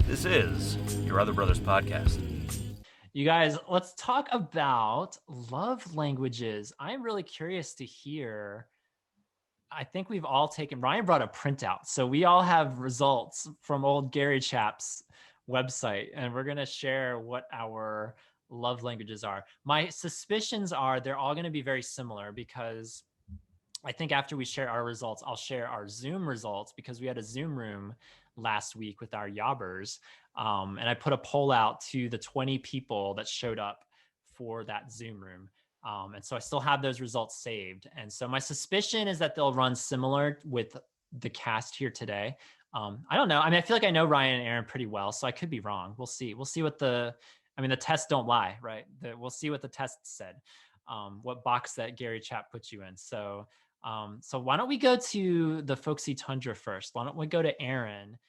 This is Your Other Brothers podcast. You guys, let's talk about love languages. I'm really curious to hear. I think we've all taken, Ryan brought a printout. So we all have results from old Gary Chap's website, and we're going to share what our love languages are. My suspicions are they're all going to be very similar because I think after we share our results, I'll share our Zoom results because we had a Zoom room last week with our yobbers. And I put a poll out to the 20 people that showed up for that Zoom room. And so I still have those results saved. And so my suspicion is that they'll run similar with the cast here today. I don't know. I mean, I feel like I know Ryan and Aaron pretty well, so I could be wrong. We'll see. We'll see what the tests don't lie, right? We'll see what the test said, what box that Gary Chap put you in. So why don't we go to the folksy tundra first? Why don't we go to Aaron?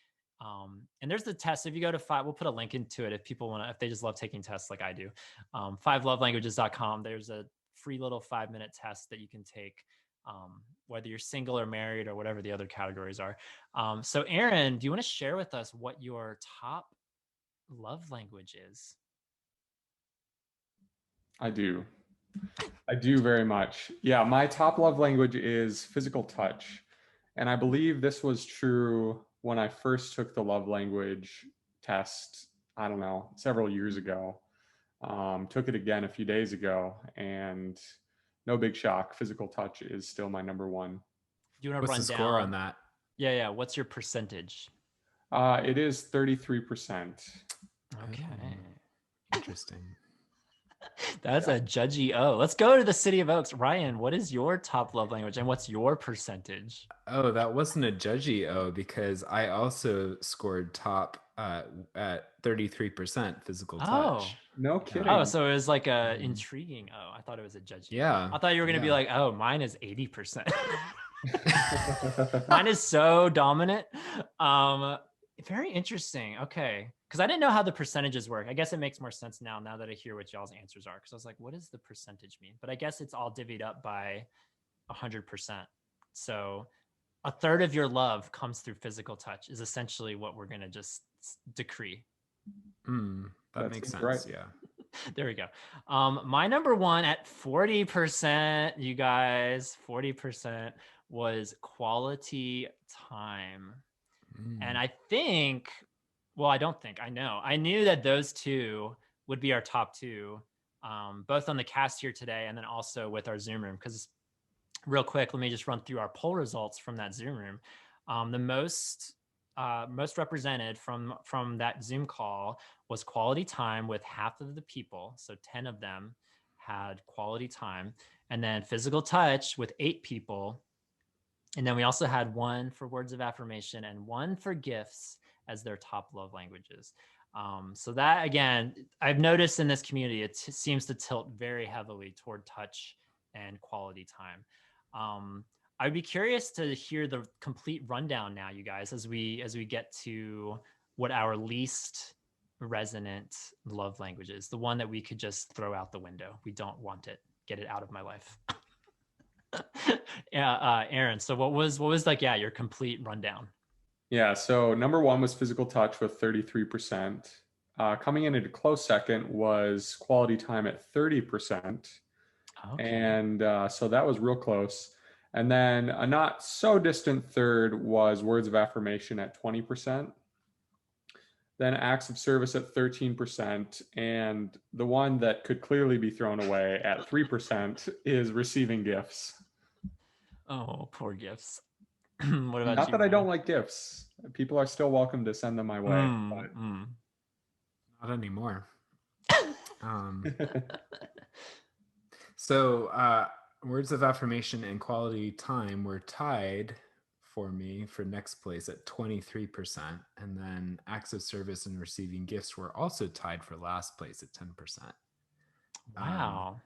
And there's the test. If you go to we'll put a link into it if people want to, if they just love taking tests like I do. 5lovelanguages.com. There's a free little 5-minute test that you can take, whether you're single or married or whatever the other categories are. So Aaron, do you want to share with us what your top love language is? I do very much. Yeah, my top love language is physical touch. And I believe this was true when I first took the love language test, I don't know, several years ago. Took it again a few days ago, and no big shock. Physical touch is still my number one. Do you want to What's the score on that? Yeah. What's your percentage? It is 33%. Okay. Interesting. That's a judgy O. Let's go to the city of Oaks. Ryan, what is your top love language and what's your percentage? Oh, that wasn't a judgy O because I also scored top at 33% physical touch. Oh, no kidding. Oh, so it was like a intriguing O. I thought it was a judgy. Yeah. I thought you were going to be like, oh, mine is 80%. Mine is so dominant. Very interesting. Okay. Because I didn't know how the percentages work. I guess it makes more sense now that I hear what y'all's answers are. Because I was like, what does the percentage mean? But I guess it's all divvied up by 100%. So a third of your love comes through physical touch is essentially what we're going to just decree. That makes sense. Right. Yeah. There we go. My number one at 40%, you guys, 40% was quality time. And I think, well, I don't think, I know. I knew that those two would be our top two, both on the cast here today and then also with our Zoom room. Because real quick, let me just run through our poll results from that Zoom room. The most represented from that Zoom call was quality time with half of the people. So 10 of them had quality time. And then physical touch with 8 people. And then we also had 1 for words of affirmation and 1 for gifts as their top love languages. So that, again, I've noticed in this community, it seems to tilt very heavily toward touch and quality time. I'd be curious to hear the complete rundown now, you guys, as we get to what our least resonant love language is, the one that we could just throw out the window. We don't want it. Get it out of my life. Yeah, Aaron. So what was like, your complete rundown? Yeah. So number one was physical touch with 33%. Coming in at a close second was quality time at 30%. Okay. And so that was real close. And then a not so distant third was words of affirmation at 20%. Then acts of service at 13%. And the one that could clearly be thrown away at 3% is receiving gifts. Oh, poor gifts. What about Not you, that I don't like gifts. People are still welcome to send them my way. But... Not anymore. So words of affirmation and quality time were tied for me for next place at 23%. And then acts of service and receiving gifts were also tied for last place at 10%. Wow.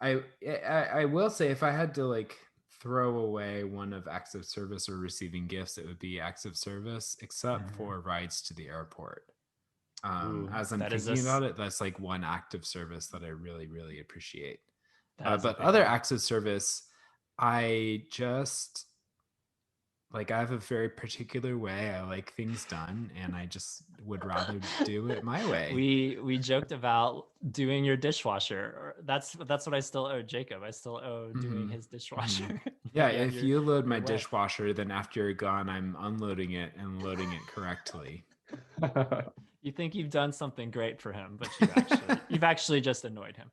I will say, if I had to throw away one of acts of service or receiving gifts, it would be acts of service, except for rides to the airport. As I'm thinking about it, that's one act of service that I really, really appreciate. But other acts of service, I just like I have a very particular way I like things done, and I just would rather do it my way. We joked about doing your dishwasher. That's what I still owe Jacob. I still owe doing his dishwasher. Yeah, if you load my dishwasher, then after you're gone, I'm unloading it and loading it correctly. You think you've done something great for him, but you've actually just annoyed him.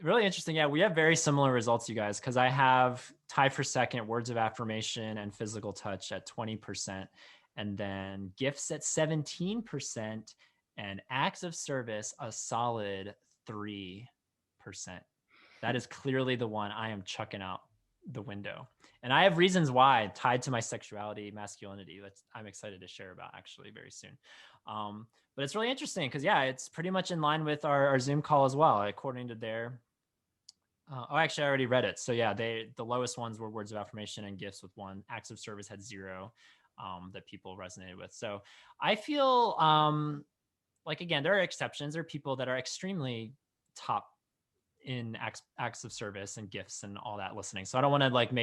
Really interesting. Yeah, we have very similar results, you guys, because I have tied for second words of affirmation and physical touch at 20%, and then gifts at 17%, and acts of service a solid 3%. That is clearly the one I am chucking out the window. And I have reasons why tied to my sexuality, masculinity, that I'm excited to share about actually very soon. But it's really interesting because, yeah, it's pretty much in line with our Zoom call as well, according to their, actually I already read it. So yeah, the lowest ones were words of affirmation and gifts with 1. Acts of service had 0 that people resonated with. So I feel like, again, there are exceptions. There are people that are extremely top in acts of service and gifts and all that listening. So I don't want to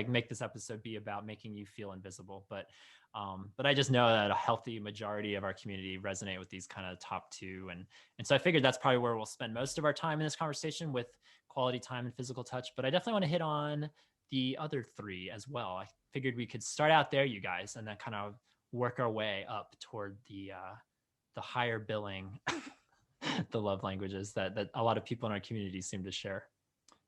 make this episode be about making you feel invisible, but I just know that a healthy majority of our community resonate with these kind of top 2. And so I figured that's probably where we'll spend most of our time in this conversation, with quality time and physical touch. But I definitely want to hit on the other 3 as well. I figured we could start out there, you guys, and then kind of work our way up toward the higher billing the love languages that a lot of people in our community seem to share.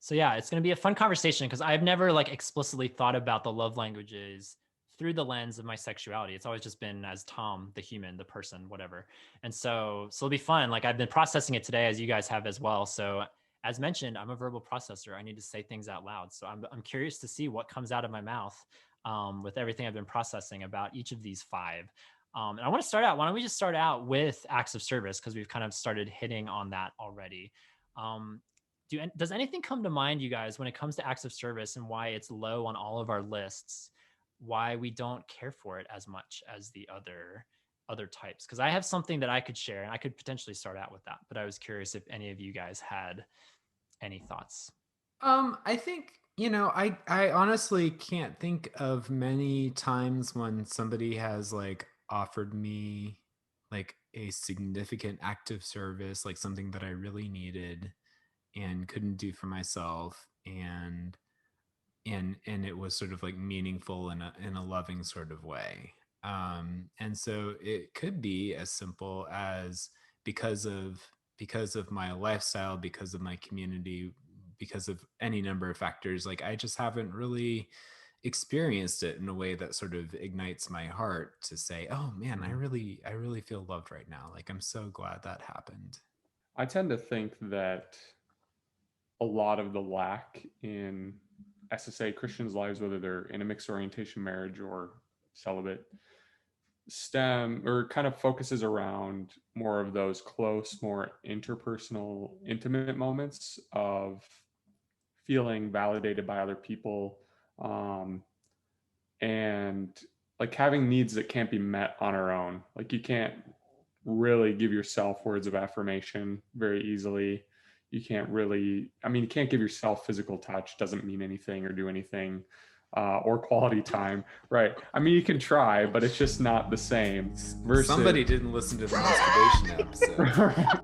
So yeah, it's going to be a fun conversation because I've never explicitly thought about the love languages through the lens of my sexuality. It's always just been as Tom, the human, the person, whatever. And so it'll be fun. I've been processing it today, as you guys have as well. So as mentioned, I'm a verbal processor. I need to say things out loud. So I'm curious to see what comes out of my mouth with everything I've been processing about each of these 5. And I want to start out. Why don't we just start out with acts of service, because we've kind of started hitting on that already. Does anything come to mind, you guys, when it comes to acts of service and why it's low on all of our lists? Why we don't care for it as much as the other types? Because I have something that I could share, and I could potentially start out with that. But I was curious if any of you guys had any thoughts. I think, I honestly can't think of many times when somebody has offered me a significant act of service, something that I really needed and couldn't do for myself, and it was sort of meaningful in a loving sort of way. And so it could be as simple as because of my lifestyle, because of my community, because of any number of factors, I just haven't really experienced it in a way that sort of ignites my heart to say, oh man, I really feel loved right now. I'm so glad that happened. I tend to think that a lot of the lack in SSA Christians' lives, whether they're in a mixed orientation marriage or celibate, stem or kind of focuses around more of those close, more interpersonal, intimate moments of feeling validated by other people, and having needs that can't be met on our own. You can't really give yourself words of affirmation very easily. You can't really, you can't give yourself physical touch, doesn't mean anything or do anything, or quality time, right? You can try, but it's just not the same. Versus somebody didn't listen to the masturbation episode.